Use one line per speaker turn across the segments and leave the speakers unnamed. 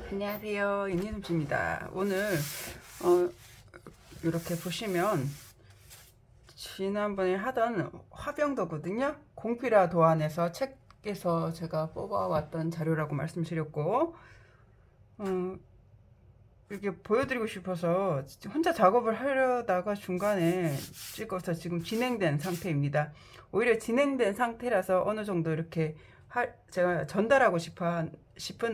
안녕하세요, 윤희솜씨입니다. 오늘 이렇게 보시면 지난번에 하던 화병도거든요. 공필화 도안에서 책에서 제가 뽑아왔던 자료라고 말씀드렸고 이렇게 보여드리고 싶어서 혼자 작업을 하려다가 중간에 찍어서 지금 진행된 상태입니다. 오히려 진행된 상태라서 어느 정도 이렇게 제가 전달하고 싶은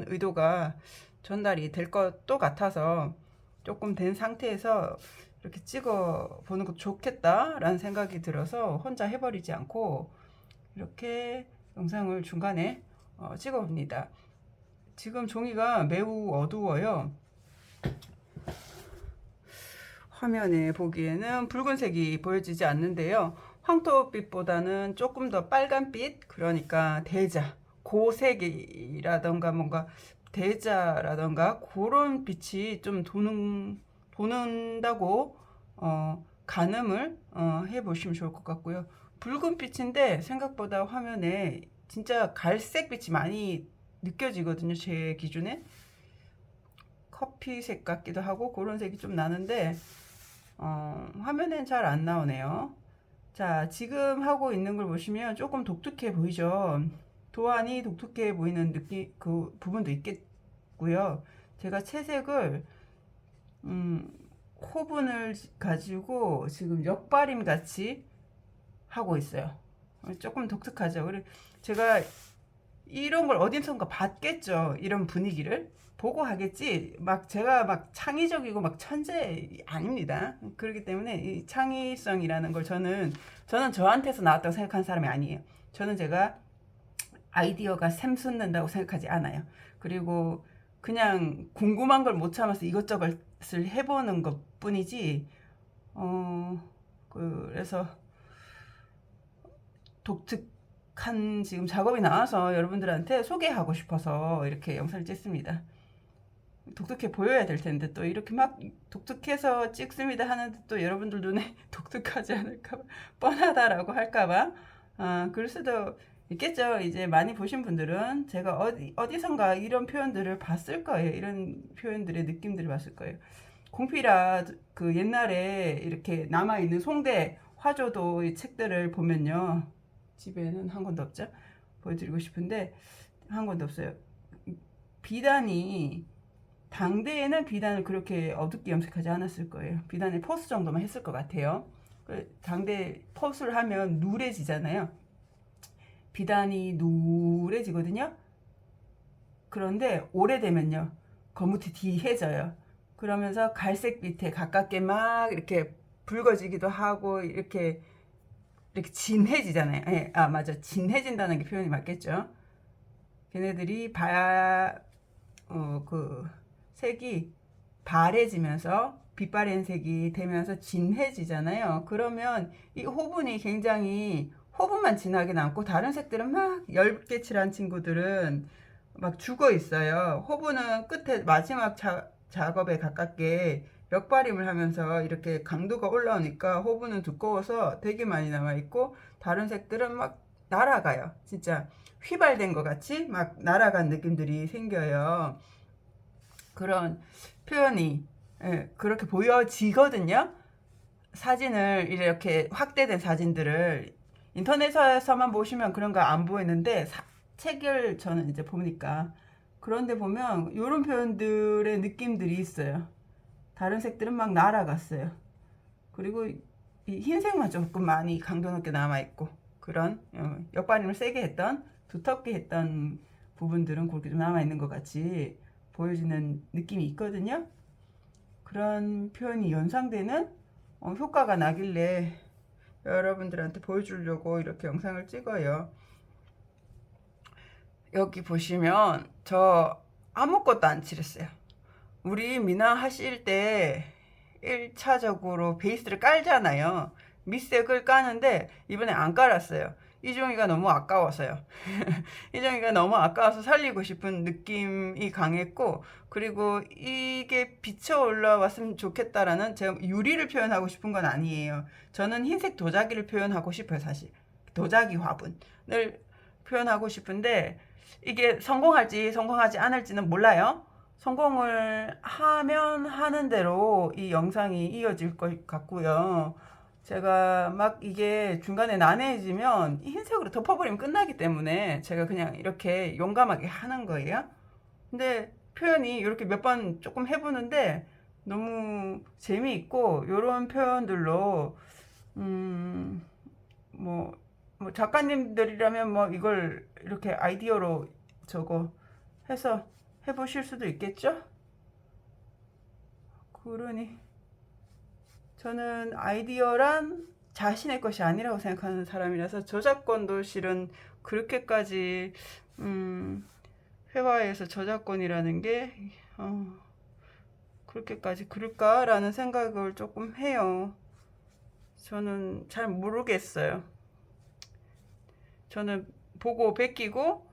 의도가 전달이 될 것도 같아서 조금 된 상태에서 이렇게 찍어 보는 것도 좋겠다라는 생각이 들어서 혼자 해버리지 않고 이렇게 영상을 중간에 찍어 봅니다. 지금 종이가 매우 어두워요. 화면에 보기에는 붉은색이 보여지지 않는데요. 황토빛보다는 조금 더 빨간빛, 그러니까 대자, 고색이라던가 뭔가 대자라던가 그런 빛이 좀 도는다고 가늠을 해보시면 좋을 것 같고요. 붉은 빛인데 생각보다 화면에 진짜 갈색 빛이 많이 느껴지거든요. 제 기준에 커피색 같기도 하고 그런 색이 좀 나는데 화면엔 잘 안 나오네요. 자, 지금 하고 있는 걸 보시면 조금 독특해 보이죠. 도안이 독특해 보이는 느낌, 그 부분도 있겠고요. 제가 채색을 호분을 가지고 지금 역발임 같이 하고 있어요. 조금 독특하죠. 그리고 제가 이런 걸 어디선가 봤겠죠. 이런 분위기를 보고 하겠지. 막 제가 막 창의적이고 막 천재 아닙니다. 그렇기 때문에 이 창의성이라는 걸 저는 저한테서 나왔다고 생각하는 사람이 아니에요. 저는 제가 아이디어가 샘솟는다고 생각하지 않아요. 그리고 그냥 궁금한 걸 못 참아서 이것저것을 해보는 것 뿐이지, 그래서 독특한 지금 작업이 나와서 여러분들한테 소개하고 싶어서 이렇게 영상을 찍습니다. 독특해 보여야 될 텐데 또 이렇게 막 독특해서 찍습니다 하는데 또 여러분들 눈에 독특하지 않을까 봐, 뻔하다라고 할까봐 그럴 수도 있겠죠. 이제 많이 보신 분들은 제가 어디선가 이런 표현들을 봤을 거예요. 이런 표현들의 느낌들을 봤을 거예요. 공필화 그 옛날에 이렇게 남아있는 송대 화조도 이 책들을 보면요, 집에는 한 권도 없죠. 보여드리고 싶은데 한 권도 없어요. 비단이 당대에는 비단을 그렇게 어둡게 염색하지 않았을 거예요. 비단의 포스 정도만 했을 것 같아요. 당대 포스를 하면 누래지잖아요. 비단이 누래지거든요. 그런데 오래되면요, 거무튀튀해져요. 그러면서 갈색빛에 가깝게 막 이렇게 붉어지기도 하고 이렇게 진해지잖아요. 네, 맞아, 진해진다는 게 표현이 맞겠죠. 걔네들이 그 색이 바래지면서 빛바랜 색이 되면서 진해지잖아요. 그러면 이 호분이 굉장히, 호분만 진하게 남고 다른 색들은 막 엷게 칠한 친구들은 막 죽어 있어요. 호분은 끝에 마지막 작업에 가깝게 역발임을 하면서 이렇게 강도가 올라오니까 호분은 두꺼워서 되게 많이 남아 있고 다른 색들은 막 날아가요. 진짜 휘발된 것 같이 막 날아간 느낌들이 생겨요. 그런 표현이 그렇게 보여지거든요. 사진을 이렇게 확대된 사진들을 인터넷에서만 보시면 그런 거 안 보이는데 책을 저는 이제 보니까 그런데 보면 이런 표현들의 느낌들이 있어요. 다른 색들은 막 날아갔어요. 그리고 이 흰색만 조금 많이 강도 높게 남아있고 그런 역발림을 세게 했던, 두텁게 했던 부분들은 그렇게 좀 남아있는 것 같이 보여지는 느낌이 있거든요. 그런 표현이 연상되는 효과가 나길래 여러분들한테 보여주려고 이렇게 영상을 찍어요. 여기 보시면 저 아무것도 안 칠했어요. 우리 미나 하실 때 1차적으로 베이스를 깔잖아요. 밑색을 까는데 이번에 안 깔았어요. 이 종이가 너무 아까워서요. 이 종이가 너무 아까워서 살리고 싶은 느낌이 강했고, 그리고 이게 비쳐 올라왔으면 좋겠다라는, 제가 유리를 표현하고 싶은 건 아니에요. 저는 흰색 도자기를 표현하고 싶어요. 사실 도자기 화분을 표현하고 싶은데 이게 성공할지 성공하지 않을지는 몰라요. 성공을 하면 하는 대로 이 영상이 이어질 것 같고요. 제가 막 이게 중간에 난해해지면 흰색으로 덮어버리면 끝나기 때문에 제가 그냥 이렇게 용감하게 하는 거예요. 근데 표현이 이렇게 몇 번 조금 해보는데 너무 재미있고 요런 표현들로 음, 뭐, 뭐 작가님들이라면 뭐 이걸 이렇게 아이디어로 저거 해서 해보실 수도 있겠죠? 그러니 저는 아이디어란 자신의 것이 아니라고 생각하는 사람이라서 저작권도 실은 그렇게까지 회화에서 저작권이라는 게 그렇게까지 그럴까라는 생각을 조금 해요. 저는 잘 모르겠어요. 저는 보고 베끼고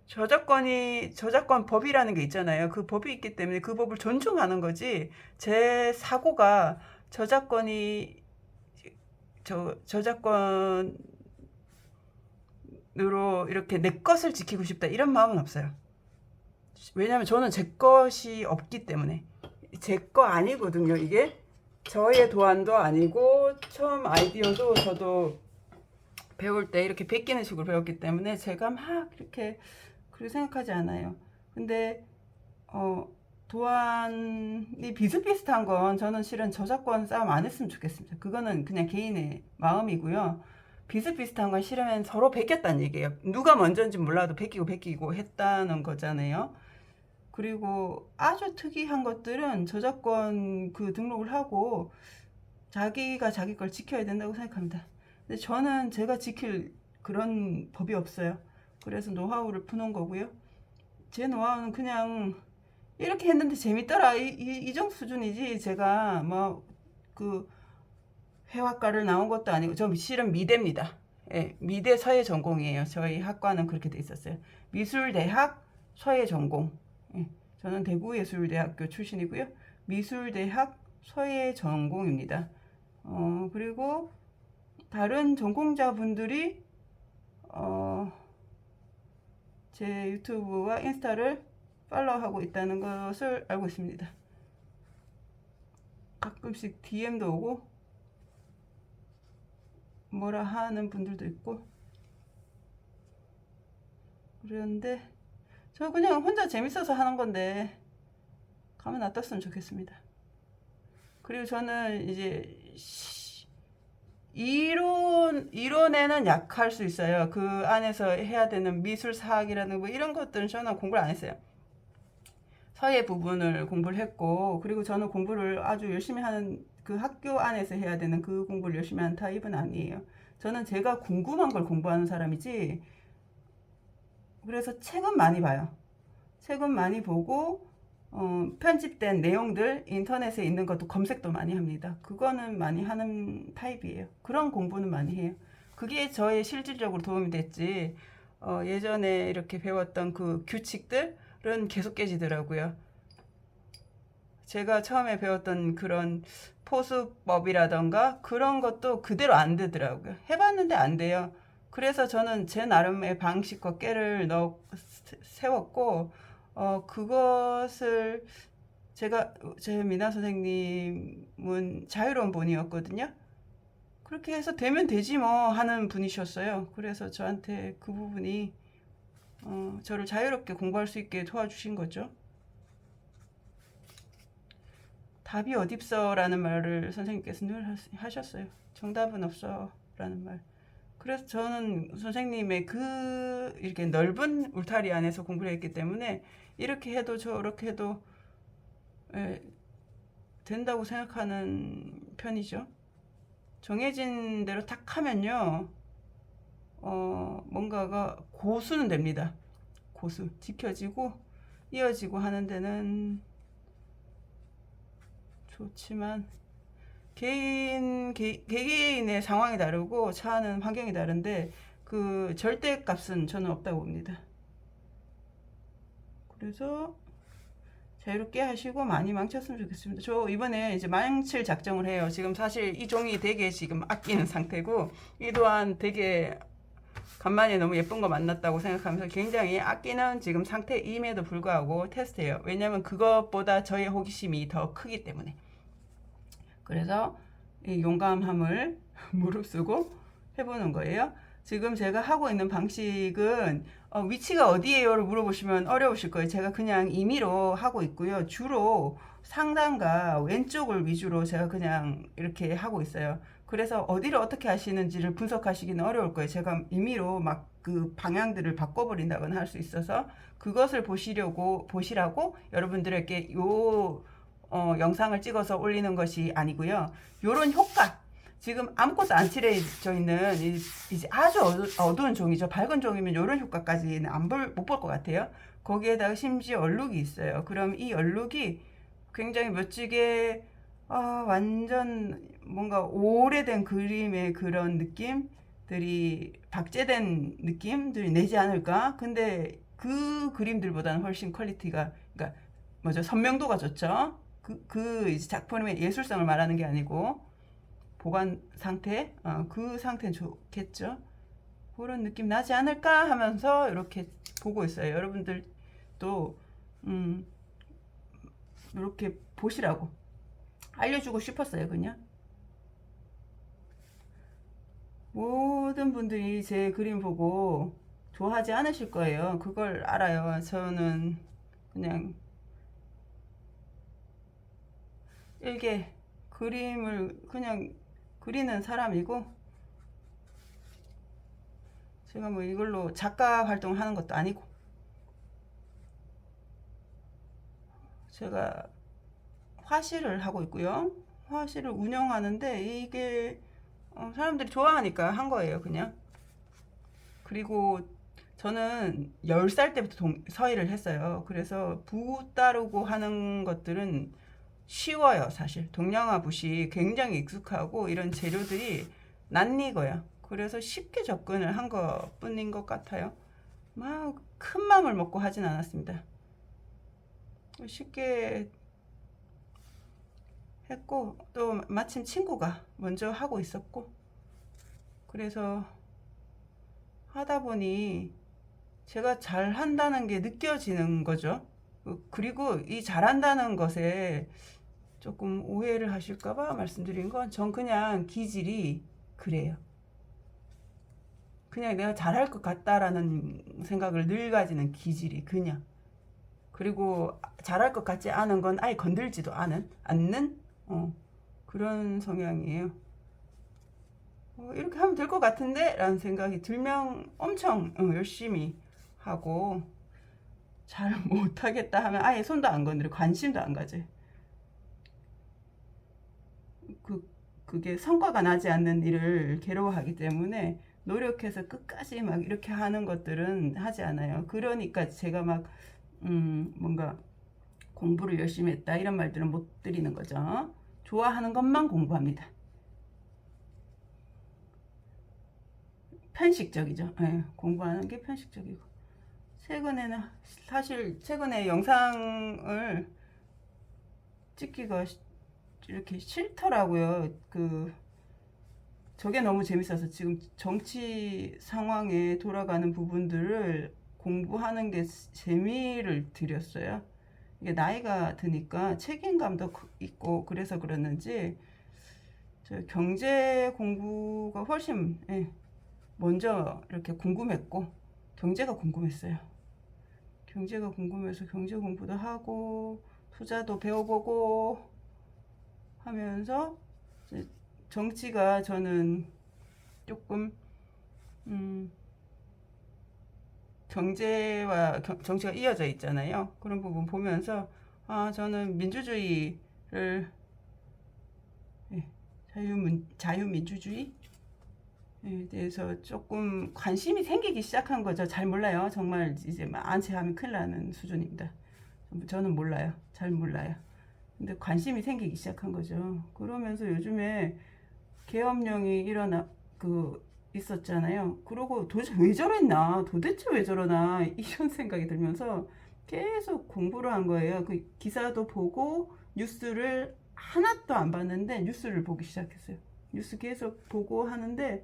저작권 법이라는 게 있잖아요. 그 법이 있기 때문에 그 법을 존중하는 거지. 제 사고가 저작권으로 이렇게 내 것을 지키고 싶다 이런 마음은 없어요. 왜냐면 저는 제 것이 없기 때문에. 제 거 아니거든요. 이게 저의 도안도 아니고 처음 아이디어도 저도 배울 때 이렇게 베끼는 식으로 배웠기 때문에 제가 막 이렇게 그렇게 생각하지 않아요. 근데 도안이 비슷비슷한 건 저는 실은 저작권 싸움 안 했으면 좋겠습니다. 그거는 그냥 개인의 마음이고요. 비슷비슷한 건 싫으면 서로 베꼈다는 얘기예요. 누가 먼저인지 몰라도 베끼고 했다는 거잖아요. 그리고 아주 특이한 것들은 저작권 그 등록을 하고 자기가 자기 걸 지켜야 된다고 생각합니다. 근데 저는 제가 지킬 그런 법이 없어요. 그래서 노하우를 푸는 거고요. 제 노하우는 그냥 이렇게 했는데 재밌더라 이 정도 수준이지. 제가 뭐 그 회화과를 나온 것도 아니고 저 실은 미대입니다. 예, 미대 서예 전공이에요. 저희 학과는 그렇게 돼 있었어요. 미술대학 서예 전공. 예, 저는 대구예술대학교 출신이고요. 미술대학 서예 전공입니다. 그리고 다른 전공자분들이 제 유튜브와 인스타를 팔로우하고 있다는 것을 알고 있습니다. 가끔씩 DM도 오고 뭐라 하는 분들도 있고 그런데 저 그냥 혼자 재밌어서 하는 건데 가만 놔뒀으면 좋겠습니다. 그리고 저는 이제 이론에는 약할 수 있어요. 그 안에서 해야 되는 미술사학이라는 뭐 이런 것들은 저는 공부를 안 했어요. 서예 부분을 공부를 했고, 그리고 저는 공부를 아주 열심히 하는 그 학교 안에서 해야 되는 그 공부를 열심히 하는 타입은 아니에요. 저는 제가 궁금한 걸 공부하는 사람이지. 그래서 책은 많이 봐요. 책은 많이 보고 편집된 내용들 인터넷에 있는 것도 검색도 많이 합니다. 그거는 많이 하는 타입이에요. 그런 공부는 많이 해요. 그게 저의 실질적으로 도움이 됐지. 예전에 이렇게 배웠던 그 규칙들은 계속 깨지더라고요. 제가 처음에 배웠던 그런 포수법이라던가 그런 것도 그대로 안 되더라고요. 해봤는데 안 돼요. 그래서 저는 제 나름의 방식과 깨를 세웠고 그것을 제 미나 선생님은 자유로운 분이었거든요. 그렇게 해서 되면 되지 뭐 하는 분이셨어요. 그래서 저한테 그 부분이 저를 자유롭게 공부할 수 있게 도와주신 거죠. 답이 어딨어 라는 말을 선생님께서 늘 하셨어요. 정답은 없어 라는 말. 그래서 저는 선생님의 그 이렇게 넓은 울타리 안에서 공부를 했기 때문에 이렇게 해도 저렇게 해도 된다고 생각하는 편이죠. 정해진 대로 탁 하면요, 뭔가가 고수는 됩니다. 고수. 지켜지고 이어지고 하는 데는 좋지만 개개인의 상황이 다르고 처하는 환경이 다른데 그 절대값은 저는 없다고 봅니다. 그래서 자유롭게 하시고 많이 망쳤으면 좋겠습니다. 저 이번에 이제 망칠 작정을 해요. 지금 사실 이 종이 되게 지금 아끼는 상태고 이 또한 되게 간만에 너무 예쁜 거 만났다고 생각하면서 굉장히 아끼는 지금 상태임에도 불구하고 테스트해요. 왜냐면 그것보다 저의 호기심이 더 크기 때문에. 그래서 이 용감함을 무릅쓰고 해보는 거예요. 지금 제가 하고 있는 방식은 위치가 어디예요를 물어보시면 어려우실 거예요. 제가 그냥 임의로 하고 있고요. 주로 상단과 왼쪽을 위주로 제가 그냥 이렇게 하고 있어요. 그래서 어디를 어떻게 하시는지를 분석하시기는 어려울 거예요. 제가 임의로 막 그 방향들을 바꿔버린다거나 할 수 있어서 그것을 보시라고 여러분들에게 영상을 찍어서 올리는 것이 아니고요. 요런 효과, 지금 아무것도 안 칠해져 있는 이제 아주 어두운 종이죠. 밝은 종이면 이런 효과까지는 못 볼 것 같아요. 거기에다가 심지어 얼룩이 있어요. 그럼 이 얼룩이 굉장히 멋지게 완전 뭔가 오래된 그림의 그런 느낌들이 박제된 느낌들이 내지 않을까? 근데 그 그림들보다는 훨씬 퀄리티가, 그러니까 뭐죠? 선명도가 좋죠. 이제 작품의 예술성을 말하는 게 아니고 보관 상태, 그 상태는 좋겠죠. 그런 느낌 나지 않을까 하면서 이렇게 보고 있어요. 여러분들도 이렇게 보시라고 알려주고 싶었어요. 그냥 모든 분들이 제 그림 보고 좋아하지 않으실 거예요. 그걸 알아요. 저는 그냥 일개 그림을 그냥 그리는 사람이고, 제가 뭐 이걸로 작가 활동을 하는 것도 아니고, 제가 화실을 하고 있고요. 화실을 운영하는데 이게 사람들이 좋아하니까 한 거예요. 그냥. 그리고 저는 10살 때부터 서예를 했어요. 그래서 붓 따르고 하는 것들은 쉬워요. 사실 동양화 붓이 굉장히 익숙하고 이런 재료들이 낯익어요. 그래서 쉽게 접근을 한 것 뿐인 것 같아요. 막 큰 마음을 먹고 하진 않았습니다. 쉽게 했고, 또 마침 친구가 먼저 하고 있었고, 그래서 하다 보니 제가 잘한다는 게 느껴지는 거죠. 그리고 이 잘한다는 것에 조금 오해를 하실까봐 말씀드린 건, 전 그냥 기질이 그래요. 그냥 내가 잘할 것 같다라는 생각을 늘 가지는 기질이 그냥. 그리고 잘할 것 같지 않은 건 아예 건들지도 않는 그런 성향이에요. 이렇게 하면 될 것 같은데? 라는 생각이 들면 엄청 열심히 하고, 잘 못하겠다 하면 아예 손도 안 건드리고 관심도 안 가져요. 그게 성과가 나지 않는 일을 괴로워하기 때문에 노력해서 끝까지 막 이렇게 하는 것들은 하지 않아요. 그러니까 제가 막 뭔가 공부를 열심히 했다 이런 말들은 못 드리는 거죠. 좋아하는 것만 공부합니다. 편식적이죠. 네, 공부하는 게 편식적이고. 최근에 영상을 찍기가 이렇게 싫더라고요. 저게 너무 재밌어서 지금 정치 상황에 돌아가는 부분들을 공부하는 게 재미를 들였어요. 이게 나이가 드니까 책임감도 있고 그래서 그랬는지 저 경제 공부가 훨씬 먼저 이렇게 궁금했고, 경제가 궁금했어요. 경제가 궁금해서 경제 공부도 하고 투자도 배워보고 하면서 정치가 저는 조금 경제와 정치가 이어져 있잖아요. 그런 부분 보면서 저는 민주주의를 자유민주주의에 대해서 조금 관심이 생기기 시작한 거죠. 잘 몰라요. 정말 이제 안치하면 큰일 나는 수준입니다. 저는 몰라요. 잘 몰라요. 근데 관심이 생기기 시작한 거죠. 그러면서 요즘에 계엄령이 있었잖아요. 그러고 도대체 왜 저랬나? 도대체 왜 저러나? 이런 생각이 들면서 계속 공부를 한 거예요. 그 기사도 보고 뉴스를 하나도 안 봤는데 뉴스를 보기 시작했어요. 뉴스 계속 보고 하는데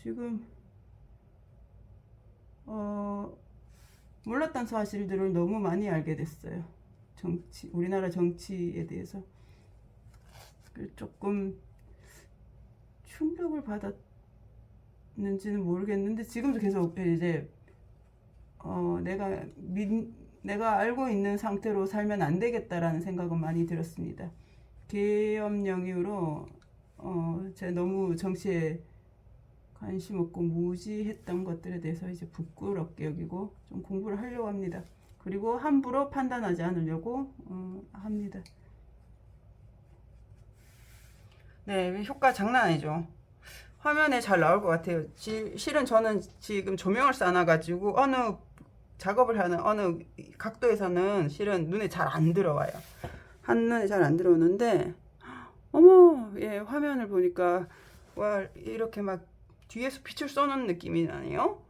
지금 어, 몰랐던 사실들을 너무 많이 알게 됐어요. 우리나라 정치에 대해서. 조금 충격을 받았는지는 모르겠는데, 지금도 계속 이제, 내가 알고 있는 상태로 살면 안 되겠다라는 생각은 많이 들었습니다. 계엄령 이후로, 제가 너무 정치에 관심 없고 무지했던 것들에 대해서 이제 부끄럽게 여기고 좀 공부를 하려고 합니다. 그리고 함부로 판단하지 않으려고 합니다. 네, 효과 장난 아니죠. 화면에 잘 나올 것 같아요. 실은 저는 지금 조명을 쌓아가지고 어느 작업을 하는 어느 각도에서는 실은 눈에 잘 안 들어와요. 한눈에 잘 안 들어오는데, 어머, 예, 화면을 보니까 와, 이렇게 막 뒤에서 빛을 쏘는 느낌이 나네요.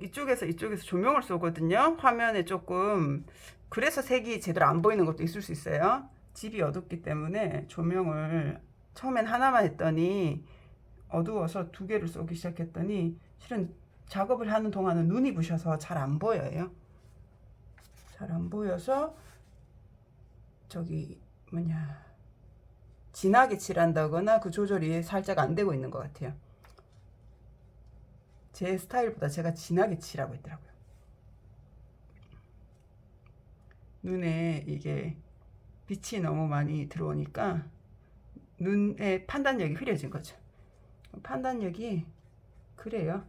이쪽에서 조명을 쏘거든요. 화면에 조금, 그래서 색이 제대로 안 보이는 것도 있을 수 있어요. 집이 어둡기 때문에 조명을 처음엔 하나만 했더니 어두워서 두 개를 쏘기 시작했더니 실은 작업을 하는 동안은 눈이 부셔서 잘 안 보여요. 잘 안 보여서 저기 뭐냐, 진하게 칠한다거나 그 조절이 살짝 안 되고 있는 것 같아요. 제 스타일보다 제가 진하게 칠하고 있더라고요. 눈에 이게 빛이 너무 많이 들어오니까 눈의 판단력이 흐려진 거죠. 판단력이 그래요.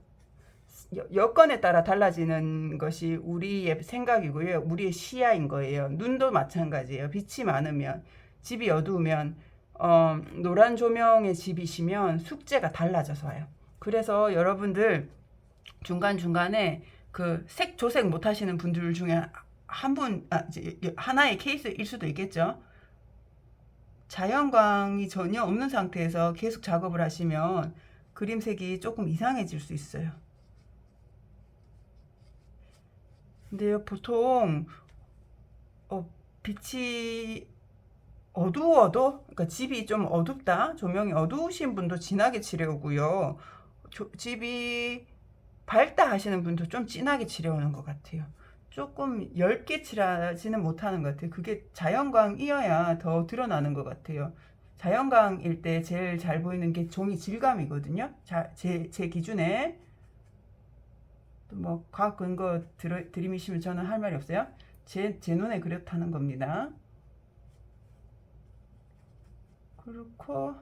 여건에 따라 달라지는 것이 우리의 생각이고요. 우리의 시야인 거예요. 눈도 마찬가지예요. 빛이 많으면, 집이 어두우면, 노란 조명의 집이시면 숙제가 달라져서 와요. 그래서 여러분들 중간중간에 그 색 조색 못 하시는 분들 중에 하나의 케이스일 수도 있겠죠. 자연광이 전혀 없는 상태에서 계속 작업을 하시면 그림색이 조금 이상해질 수 있어요. 근데요, 보통 빛이 어두워도, 그러니까 집이 좀 어둡다, 조명이 어두우신 분도 진하게 칠해오고요. 집이 밝다 하시는 분도 좀 진하게 칠해오는 것 같아요. 조금 얇게 칠하지는 못하는 것 같아요. 그게 자연광이어야 더 드러나는 것 같아요. 자연광일 때 제일 잘 보이는 게 종이 질감이거든요. 제 기준에. 뭐 과학 근거 들이미시면 저는 할 말이 없어요. 제 눈에 그렇다는 겁니다. 그렇고,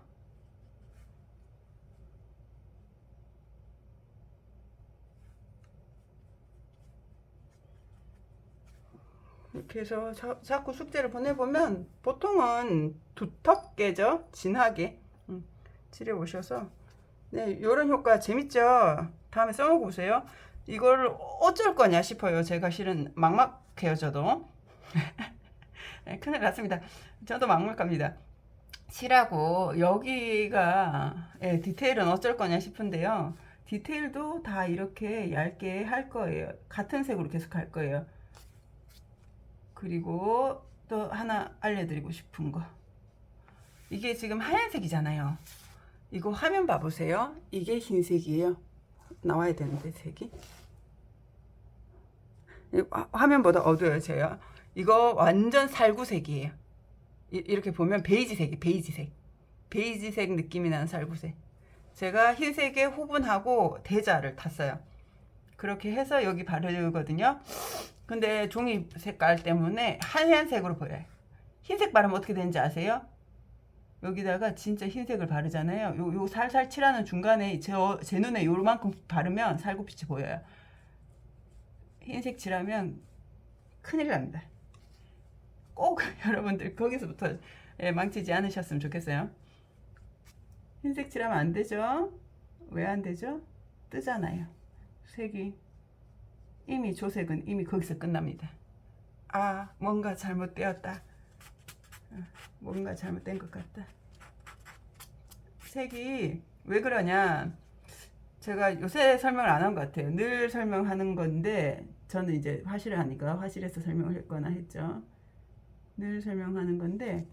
이렇게 해서 자꾸 숙제를 보내보면 보통은 두텁게죠, 진하게 칠해 오셔서, 네, 이런 효과 재밌죠. 다음에 써먹어 보세요. 이걸 어쩔 거냐 싶어요. 제가 실은 막막해요, 저도. 네, 큰일 났습니다. 저도 막막합니다. 칠하고 여기가, 예, 디테일은 어쩔 거냐 싶은데요. 디테일도 다 이렇게 얇게 할 거예요. 같은 색으로 계속 할 거예요. 그리고 또 하나 알려드리고 싶은 거, 이게 지금 하얀색이잖아요. 이거 화면 봐보세요. 이게 흰색이에요. 나와야 되는데 색이 화면보다 어두워요. 제가 이거 완전 살구색이에요. 이렇게 보면 베이지색 느낌이 나는 살구색. 제가 흰색에 호분하고 대자를 탔어요. 그렇게 해서 여기 바르거든요. 근데 종이 색깔 때문에 하얀색으로 보여요. 흰색 바르면 어떻게 되는지 아세요? 여기다가 진짜 흰색을 바르잖아요. 요 살살 칠하는 중간에 제 눈에 요만큼 바르면 살구빛이 보여요. 흰색 칠하면 큰일 납니다. 꼭 여러분들 거기서부터 망치지 않으셨으면 좋겠어요. 흰색 칠하면 안 되죠. 왜 안 되죠? 뜨잖아요. 색이 이미 조색은 이미 거기서 끝납니다. 아, 뭔가 잘못되었다. 뭔가 잘못된 것 같다. 색이 왜 그러냐, 제가 요새 설명을 안 한 것 같아요. 늘 설명하는 건데 저는 이제 화실을 하니까 화실에서 설명을 했거나 했죠. 늘 설명하는 건데,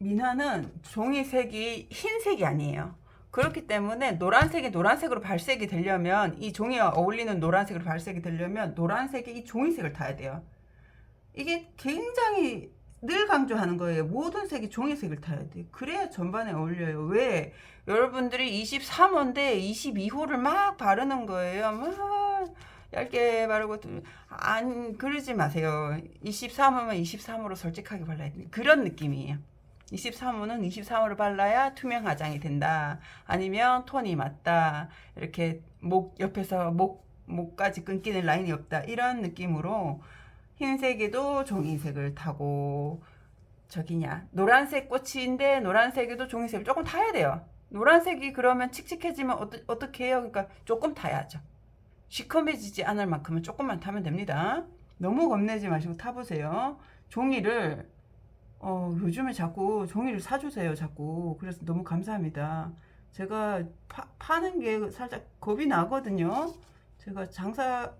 민화는 종이색이 흰색이 아니에요. 그렇기 때문에 노란색이 노란색으로 발색이 되려면, 이 종이와 어울리는 노란색으로 발색이 되려면 노란색이 이 종이색을 타야 돼요. 이게 굉장히 늘 강조하는 거예요. 모든 색이 종이색을 타야 돼. 그래야 전반에 어울려요. 왜? 여러분들이 23호인데 22호를 막 바르는 거예요. 막 얇게 바르고, 안 그러지 마세요. 23호면 23호로 솔직하게 발라야 돼. 그런 느낌이에요. 23호는 23호를 발라야 투명 화장이 된다. 아니면 톤이 맞다. 이렇게 목 옆에서 목까지 끊기는 라인이 없다. 이런 느낌으로 흰색에도 종이색을 타고, 저기냐 노란색 꽃인데 노란색에도 종이색을 조금 타야 돼요. 노란색이 그러면 칙칙해지면 어떻게 해요? 그러니까 조금 타야죠. 시커매지지 않을 만큼은 조금만 타면 됩니다. 너무 겁내지 마시고 타보세요. 종이를 요즘에 자꾸 종이를 사주세요. 자꾸. 그래서 너무 감사합니다. 제가 파는 게 살짝 겁이 나거든요. 제가 장사?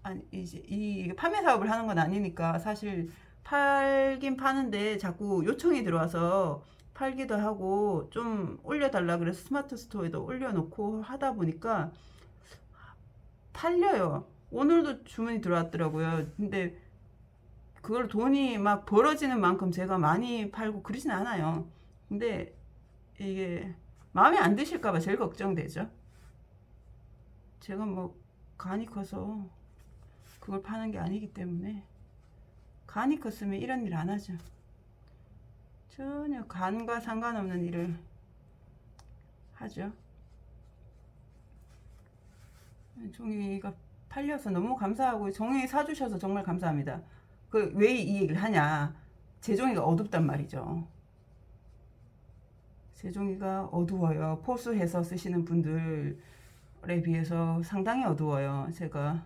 아니, 이제 이 판매 사업을 하는 건 아니니까 사실 팔긴 파는데 자꾸 요청이 들어와서 팔기도 하고 좀 올려달라 그래서 스마트 스토어에도 올려놓고 하다 보니까 팔려요. 오늘도 주문이 들어왔더라고요. 근데 그걸 돈이 막 벌어지는 만큼 제가 많이 팔고 그러진 않아요. 근데 이게 마음에 안 드실까봐 제일 걱정되죠. 제가 뭐 간이 커서 그걸 파는 게 아니기 때문에. 간이 컸으면 이런 일 안 하죠. 전혀 간과 상관없는 일을 하죠. 종이가 팔려서 너무 감사하고 종이 사주셔서 정말 감사합니다. 그 왜 이 얘기를 하냐? 제 종이가 어둡단 말이죠. 제 종이가 어두워요. 포수해서 쓰시는 분들에 비해서 상당히 어두워요. 제가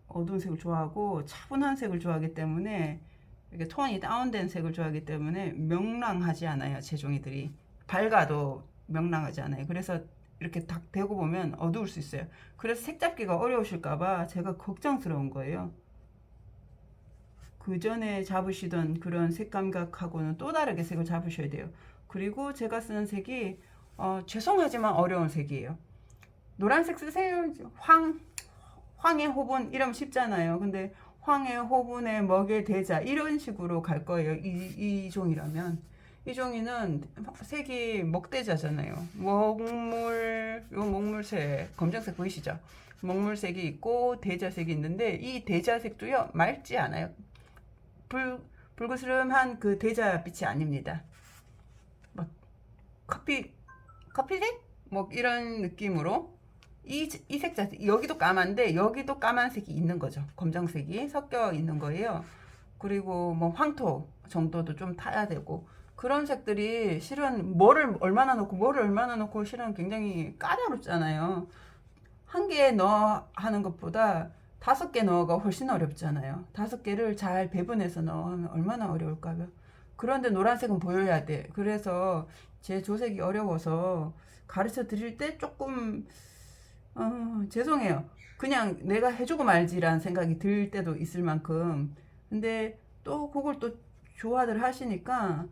어두운 색을 좋아하고 차분한 색을 좋아하기 때문에, 이렇게 톤이 다운된 색을 좋아하기 때문에 명랑하지 않아요. 제 종이들이 밝아도 명랑하지 않아요. 그래서 이렇게 딱 대고 보면 어두울 수 있어요. 그래서 색 잡기가 어려우실까봐 제가 걱정스러운 거예요. 그 전에 잡으시던 그런 색 감각하고는 또 다르게 색을 잡으셔야 돼요. 그리고 제가 쓰는 색이 죄송하지만 어려운 색이에요. 노란색 쓰세요. 황의 호분 이러면 쉽잖아요. 근데 황의 호분의 먹의 대자 이런 식으로 갈 거예요. 이 종이라면. 이 종이는 색이 먹대자잖아요. 먹물색, 검정색 보이시죠? 먹물색이 있고 대자색이 있는데, 이 대자색도요 맑지 않아요. 불그스름한 그 대자빛이 아닙니다. 막 커피색? 뭐 이런 느낌으로 이 색자, 여기도 까만데 여기도 까만색이 있는 거죠. 검정색이 섞여 있는 거예요. 그리고 뭐 황토 정도도 좀 타야 되고, 그런 색들이 실은 뭐를 얼마나 넣고 실은 굉장히 까다롭잖아요. 한 개 넣어 하는 것보다 5개 넣어가 훨씬 어렵잖아요. 5개를 잘 배분해서 넣어 하면 얼마나 어려울까요? 그런데 노란색은 보여야 돼. 그래서 제 조색이 어려워서 가르쳐 드릴 때 조금 죄송해요. 그냥 내가 해주고 말지라는 생각이 들 때도 있을 만큼. 근데 또 그걸 또 좋아들 하시니까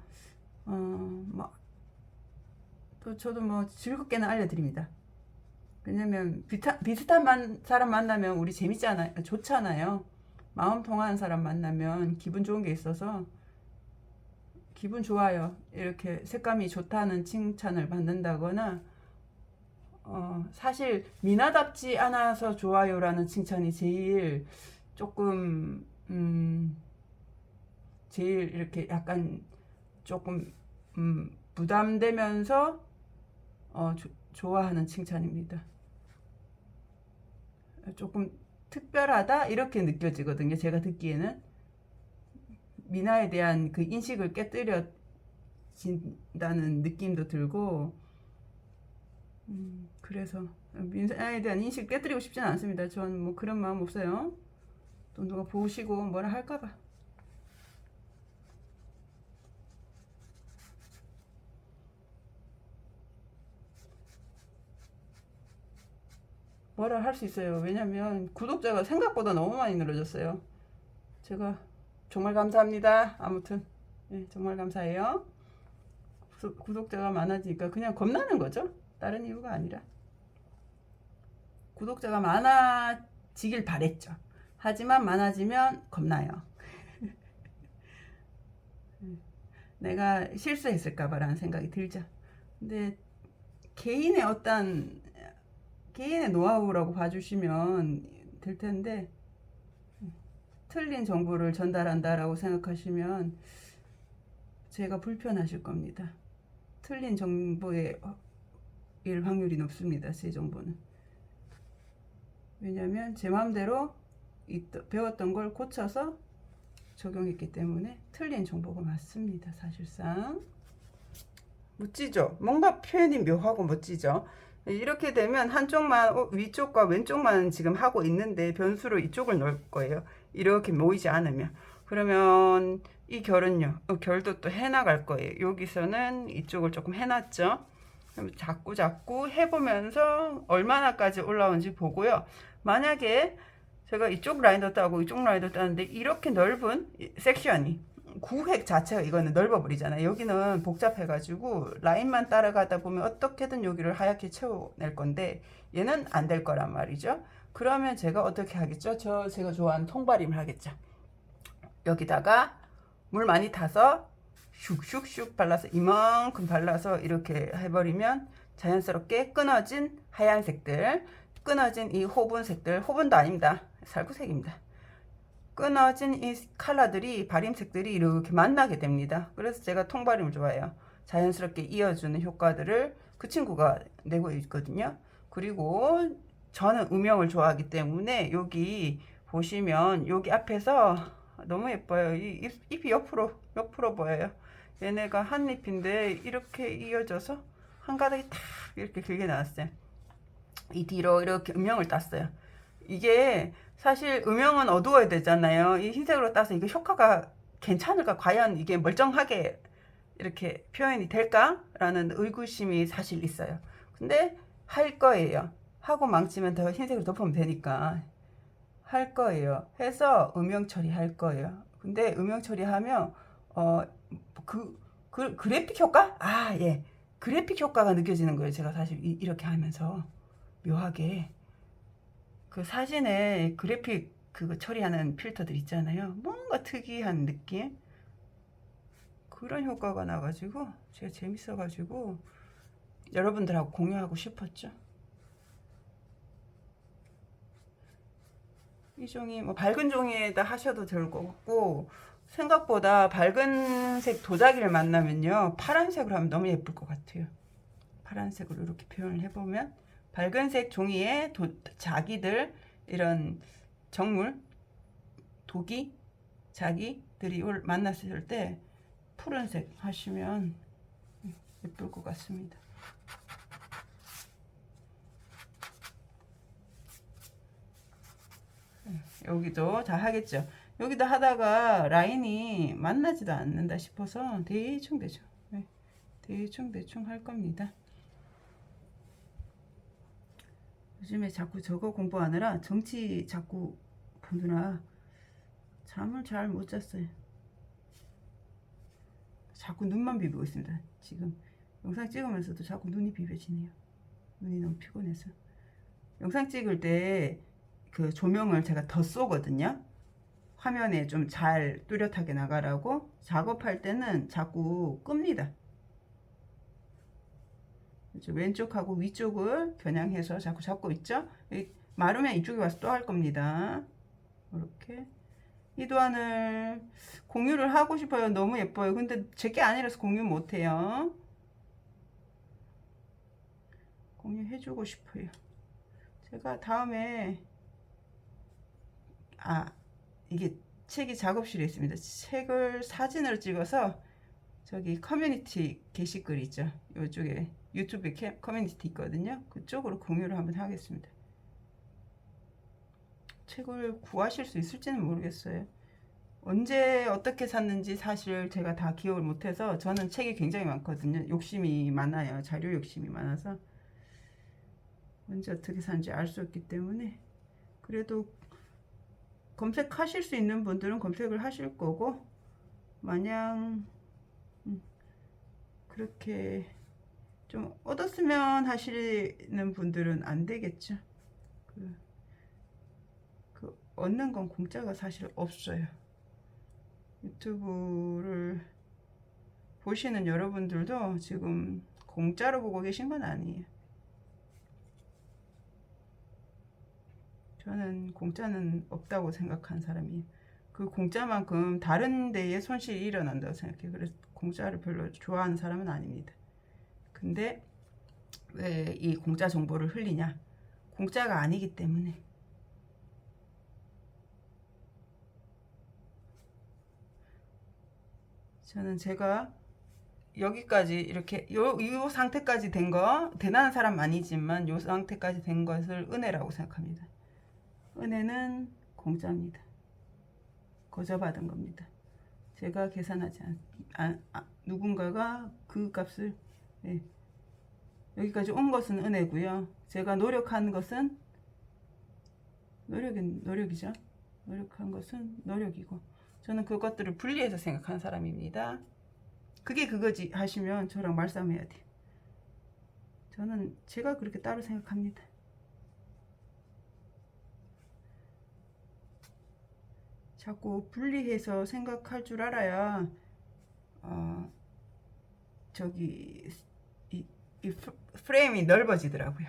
뭐 또 저도 뭐 즐겁게는 알려드립니다. 왜냐면 비슷한 사람 만나면 우리 재밌잖아요. 좋잖아요. 마음 통하는 사람 만나면 기분 좋은 게 있어서 기분 좋아요. 이렇게 색감이 좋다는 칭찬을 받는다거나, 사실 미나답지 않아서 좋아요라는 칭찬이 제일 조금 제일 이렇게 약간 조금 부담되면서 좋아하는 칭찬입니다. 조금 특별하다 이렇게 느껴지거든요. 제가 듣기에는 미나에 대한 그 인식을 깨뜨려진다는 느낌도 들고, 그래서 미나에 대한 인식을 깨뜨리고 싶지는 않습니다. 전 뭐 그런 마음 없어요. 또 누가 보시고 뭐라 할까봐. 뭐라 할 수 있어요. 왜냐면 구독자가 생각보다 너무 많이 늘어졌어요. 제가 정말 감사합니다. 아무튼 네, 정말 감사해요. 구독자가 많아지니까 그냥 겁나는 거죠. 다른 이유가 아니라. 구독자가 많아지길 바랬죠. 하지만 많아지면 겁나요. 내가 실수했을까봐라는 생각이 들죠. 근데 개인의 개인의 노하우라고 봐주시면 될 텐데, 틀린 정보를 전달한다라고 생각하시면 제가 불편하실 겁니다. 틀린 정보의 일 확률이 높습니다. 제 정보는. 왜냐면 제 마음대로 배웠던 걸 고쳐서 적용했기 때문에 틀린 정보가 맞습니다. 사실상. 멋지죠? 뭔가 표현이 묘하고 멋지죠? 이렇게 되면 한쪽만 위쪽과 왼쪽만 지금 하고 있는데 변수로 이쪽을 넣을 거예요. 이렇게 모이지 않으면. 그러면 이 결은요. 결도 또 해나갈 거예요. 여기서는 이쪽을 조금 해놨죠. 그럼 자꾸 해보면서 얼마나까지 올라오는지 보고요. 만약에 제가 이쪽 라인도 따고 이쪽 라인도 따는데 이렇게 넓은 섹션이 구획 자체가 이거는 넓어 버리잖아요. 여기는 복잡해 가지고 라인만 따라가다 보면 어떻게든 여기를 하얗게 채워낼 건데 얘는 안 될 거란 말이죠. 그러면 제가 어떻게 하겠죠? 제가 좋아하는 통발임을 하겠죠. 여기다가 물 많이 타서 슉슉슉 발라서 이만큼 발라서 이렇게 해버리면 자연스럽게 끊어진 하얀색들, 끊어진 이 호분색들, 호분도 아닙니다. 살구색입니다. 끊어진 이 컬러들이, 발림색들이 이렇게 만나게 됩니다. 그래서 제가 통발림을 좋아해요. 자연스럽게 이어주는 효과들을 그 친구가 내고 있거든요. 그리고 저는 음영을 좋아하기 때문에 여기 보시면 여기 앞에서 너무 예뻐요. 이 잎이 옆으로 보여요. 얘네가 한 잎인데 이렇게 이어져서 한 가닥이 탁 이렇게 길게 나왔어요. 이 뒤로 이렇게 음영을 땄어요. 이게 사실 음영은 어두워야 되잖아요. 이 흰색으로 따서 이게 효과가 괜찮을까? 과연 이게 멀쩡하게 이렇게 표현이 될까? 라는 의구심이 사실 있어요. 근데 할 거예요. 하고 망치면 더 흰색으로 덮으면 되니까 할 거예요. 해서 음영 처리할 거예요. 근데 음영 처리하면 그래픽 효과? 아, 예. 그래픽 효과가 느껴지는 거예요. 제가 사실 이렇게 하면서 묘하게 그 사진에 그래픽 그거 처리하는 필터들 있잖아요. 뭔가 특이한 느낌? 그런 효과가 나가지고 제가 재밌어가지고 여러분들하고 공유하고 싶었죠. 이 종이 뭐 밝은 종이에다 하셔도 될 것 같고 생각보다 밝은색 도자기를 만나면요 파란색으로 하면 너무 예쁠 것 같아요. 파란색으로 이렇게 표현을 해보면 밝은색 종이에 자기들 이런 정물 독이 자기들이 만났을 때 푸른색 하시면 예쁠 것 같습니다. 여기도 잘 하겠죠. 여기도 하다가 라인이 만나지도 않는다 싶어서 대충 대충 할 겁니다. 요즘에 자꾸 저거 공부하느라 정치 자꾸 보느라 잠을 잘 못 잤어요. 자꾸 눈만 비비고 있습니다. 지금 영상 찍으면서도 자꾸 눈이 비벼지네요. 눈이 너무 피곤해서. 영상 찍을 때 그 조명을 제가 더 쏘거든요. 화면에 좀 잘 뚜렷하게 나가라고. 작업할 때는 자꾸 끕니다. 왼쪽하고 위쪽을 겨냥해서 자꾸 잡고 있죠. 마르면 이쪽에 와서 또 할 겁니다. 이렇게 이 도안을 공유를 하고 싶어요. 너무 예뻐요. 근데 제게 아니라서 공유 못해요. 공유해주고 싶어요. 제가 다음에 이게 책이 작업실에 있습니다. 책을 사진으로 찍어서 저기 커뮤니티 게시글 있죠. 이쪽에 유튜브 커뮤니티 있거든요. 그쪽으로 공유를 한번 하겠습니다. 책을 구하실 수 있을지는 모르겠어요. 언제 어떻게 샀는지 사실 제가 다 기억을 못해서 저는 책이 굉장히 많거든요. 욕심이 많아요. 자료 욕심이 많아서 언제 어떻게 샀는지 알 수 없기 때문에 그래도 검색하실 수 있는 분들은 검색을 하실 거고 마냥 그렇게 좀 얻었으면 하시는 분들은 안 되겠죠. 그, 그 얻는 건 공짜가 사실 없어요. 유튜브를 보시는 여러분들도 지금 공짜로 보고 계신 건 아니에요. 저는 공짜는 없다고 생각한 사람이에요. 그 공짜만큼 다른 데에 손실이 일어난다고 생각해요. 그래서 공짜를 별로 좋아하는 사람은 아닙니다. 근데 왜 이 공짜 정보를 흘리냐? 공짜가 아니기 때문에. 저는 제가 여기까지 이렇게 요 상태까지 된 거, 대단한 사람 아니지만 요 상태까지 된 것을 은혜라고 생각합니다. 은혜는 공짜입니다. 거저 받은 겁니다. 제가 계산하지 누군가가 그 값을, 예, 여기까지 온 것은 은혜고요. 제가 노력한 것은 노력이죠. 노력한 것은 노력이고, 저는 그것들을 분리해서 생각하는 사람입니다. 그게 그거지 하시면 저랑 말싸움해야 돼요. 저는 제가 그렇게 따로 생각합니다. 자꾸 분리해서 생각할 줄 알아야 저기 이 프레임이 넓어지더라고요.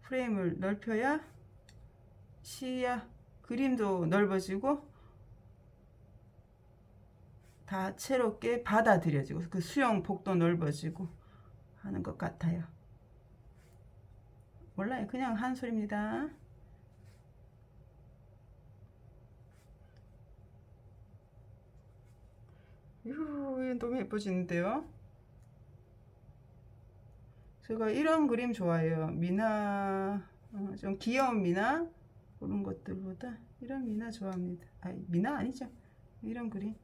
프레임을 넓혀야 시야 그림도 넓어지고 다채롭게 받아들여지고 그 수용 폭도 넓어지고 하는 것 같아요. 몰라요. 그냥 한 소리입니다. 너무 예뻐지는데요. 제가 이런 그림 좋아해요. 미나, 좀 귀여운 미나 그런 것들보다 이런 미나 좋아합니다. 아니, 미나 아니죠. 이런 그림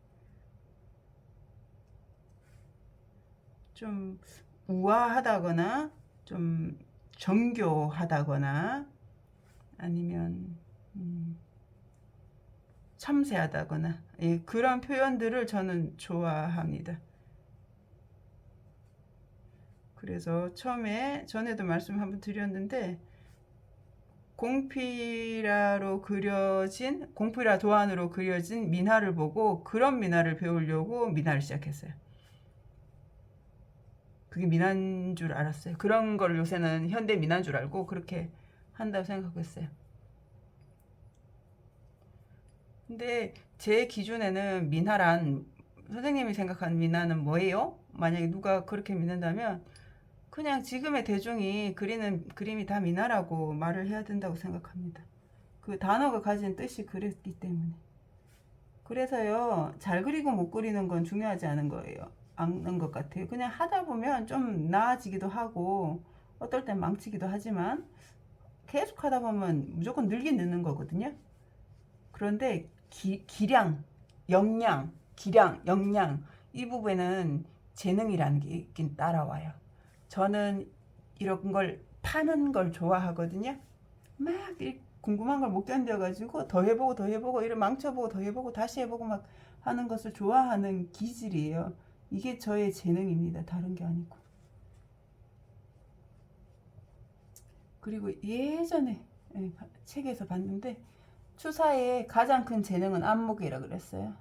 좀 우아하다거나 좀 정교하다거나 아니면 섬세하다거나, 예, 그런 표현들을 저는 좋아합니다. 그래서 처음에 전에도 말씀 한번 드렸는데 공피라 도안으로 그려진 미나를 보고 그런 미나를 배우려고 미나를 시작했어요. 그게 미나인 줄 알았어요. 그런 걸 요새는 현대 미나인 줄 알고 그렇게 한다고 생각했어요. 근데 제 기준에는 미나란, 선생님이 생각하는 미나는 뭐예요? 만약에 누가 그렇게 믿는다면 그냥 지금의 대중이 그리는 그림이 다 미나라고 말을 해야 된다고 생각합니다. 그 단어가 가진 뜻이 그랬기 때문에. 그래서요, 잘 그리고 못 그리는 건 중요하지 않은 거예요. 않는 것 같아요. 그냥 하다 보면 좀 나아지기도 하고, 어떨 땐 망치기도 하지만, 계속 하다 보면 무조건 늘긴 느는 거거든요. 그런데 기량, 역량, 기량, 역량, 이 부분은 재능이라는 게 있긴 따라와요. 저는 이런 걸 파는 걸 좋아하거든요. 막 궁금한 걸 못 견뎌가지고 더 해보고 이를 망쳐보고 더 해보고 다시 해보고 막 하는 것을 좋아하는 기질이에요. 이게 저의 재능입니다. 다른 게 아니고. 그리고 예전에 책에서 봤는데 추사의 가장 큰 재능은 안목이라 그랬어요.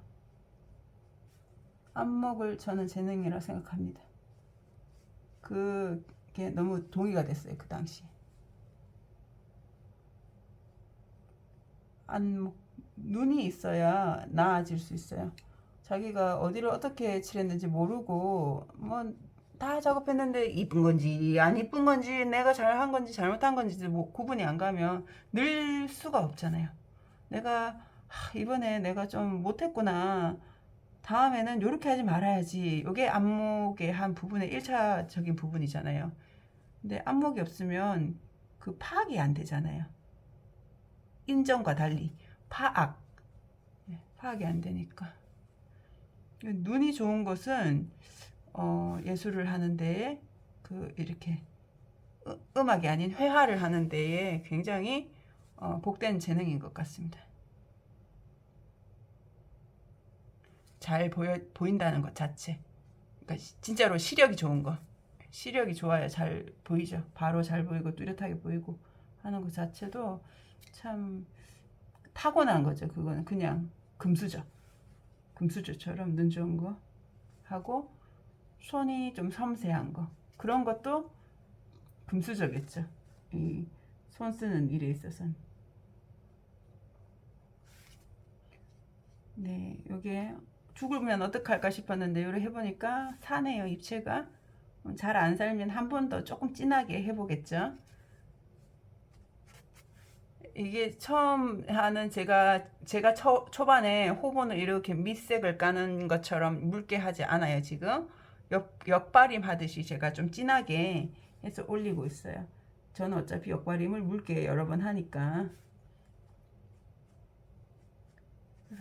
안목을 저는 재능이라 생각합니다. 그게 너무 동의가 됐어요. 그 당시에. 안목, 눈이 있어야 나아질 수 있어요. 자기가 어디를 어떻게 칠했는지 모르고 뭐 다 작업했는데 이쁜 건지 안 이쁜 건지 내가 잘한 건지 잘못한 건지 뭐 구분이 안 가면 늘 수가 없잖아요. 내가 이번에 내가 좀 못했구나. 다음에는 이렇게 하지 말아야지. 이게 안목의 한 부분의 1차적인 부분이잖아요. 근데 안목이 없으면 그 파악이 안 되잖아요. 인정과 달리 파악이 안 되니까. 눈이 좋은 것은 예술을 하는데 이렇게 음악이 아닌 회화를 하는 데에 굉장히 복된 재능인 것 같습니다. 잘 보인다는 것 자체. 그러니까 진짜로 시력이 좋은 거. 시력이 좋아야 잘 보이죠. 바로 잘 보이고 뚜렷하게 보이고 하는 것 자체도 참 타고난 거죠. 그거는 그냥 금수저. 금수저처럼 눈 좋은 거 하고 손이 좀 섬세한 거. 그런 것도 금수저겠죠. 이 손 쓰는 일에 있어서는. 네, 요게 죽으면 어떡할까 싶었는데 요래 해보니까 사네요. 입체가 잘 안 살면 한 번 더 조금 진하게 해보겠죠. 이게 처음 하는 제가 초반에 호본을 이렇게 밑색을 까는 것처럼 묽게 하지 않아요. 지금 역발임 하듯이 제가 좀 진하게 해서 올리고 있어요. 저는 어차피 역발임을 묽게 여러 번 하니까.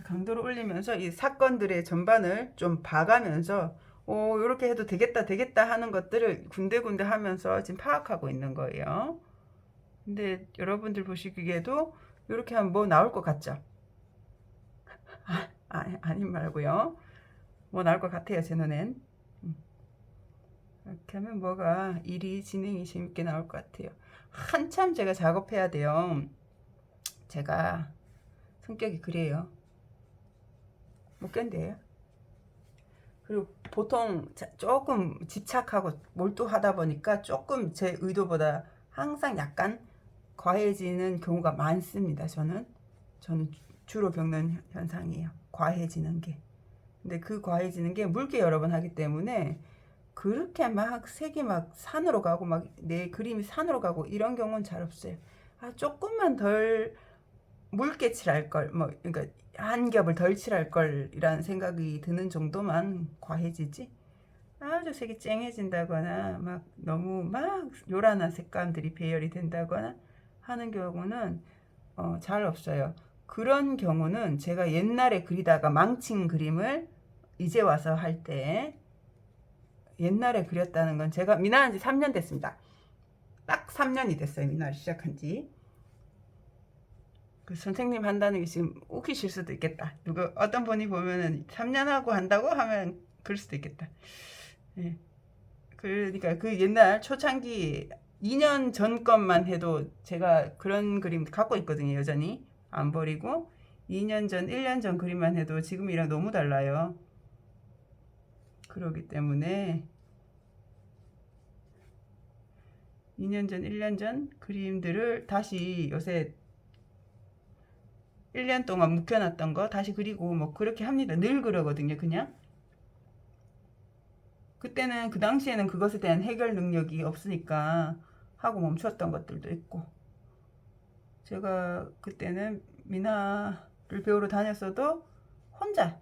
강도를 올리면서 이 사건들의 전반을 좀 봐가면서 이렇게 해도 되겠다 하는 것들을 군데군데 하면서 지금 파악하고 있는 거예요. 근데 여러분들 보시기에도 이렇게 하면 뭐 나올 것 같죠? 아님 말고요. 뭐 나올 것 같아요, 제 눈엔. 이렇게 하면 뭐가 일이 진행이 재밌게 나올 것 같아요. 한참 제가 작업해야 돼요. 제가 성격이 그래요. 못 견뎌요. 그리고 보통 조금 집착하고 몰두하다 보니까 조금 제 의도보다 항상 약간 과해지는 경우가 많습니다. 저는 주로 겪는 현상이에요. 과해지는 게. 근데 그 과해지는 게 묽게 여러 번 하기 때문에 그렇게 막 색이 막 산으로 가고 막 내 그림이 산으로 가고 이런 경우는 잘 없어요. 조금만 덜 묽게 칠할 걸, 뭐 그러니까 한 겹을 덜 칠할 걸이라는 생각이 드는 정도만 과해지지. 아주 색이 쨍해진다거나 막 너무 막 요란한 색감들이 배열이 된다거나 하는 경우는 잘 없어요. 그런 경우는 제가 옛날에 그리다가 망친 그림을 이제 와서 할 때 옛날에 그렸다는 건 제가 미나한 지 3년 됐습니다. 딱 3년이 됐어요. 미나를 시작한 지. 그 선생님 한다는 게 지금 웃기실 수도 있겠다. 누가 어떤 분이 보면은 3년 하고 한다고 하면 그럴 수도 있겠다. 예. 그러니까 그 옛날 초창기 2년 전 것만 해도 제가 그런 그림 갖고 있거든요. 여전히 안 버리고 2년 전, 1년 전 그림만 해도 지금이랑 너무 달라요. 그러기 때문에 2년 전, 1년 전 그림들을 다시 요새 1년 동안 묵혀놨던 거 다시 그리고 뭐 그렇게 합니다. 늘 그러거든요. 그냥 그때는 그 당시에는 그것에 대한 해결 능력이 없으니까 하고 멈췄던 것들도 있고, 제가 그때는 미나를 배우러 다녔어도 혼자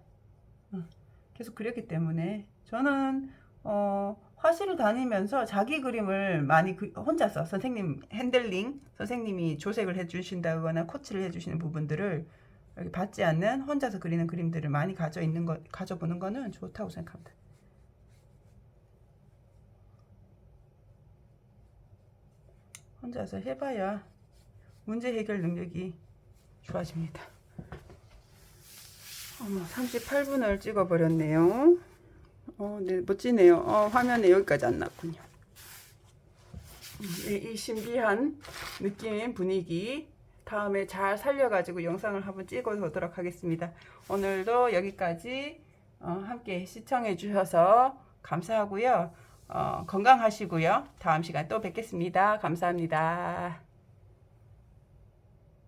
계속 그렸기 때문에 저는 화실을 다니면서 자기 그림을 많이 혼자서 선생님 핸들링, 선생님이 조색을 해주신다거나 코치를 해주시는 부분들을 이렇게 받지 않는 혼자서 그리는 그림들을 많이 가져보는 거는 좋다고 생각합니다. 혼자서 해봐야 문제 해결 능력이 좋아집니다. 어머, 38분을 찍어버렸네요. 네, 멋지네요. 화면에 여기까지 안 났군요. 이 신비한 느낌, 분위기 다음에 잘 살려가지고 영상을 한번 찍어 보도록 하겠습니다. 오늘도 여기까지 함께 시청해 주셔서 감사하고요. 건강하시고요. 다음 시간 또 뵙겠습니다. 감사합니다.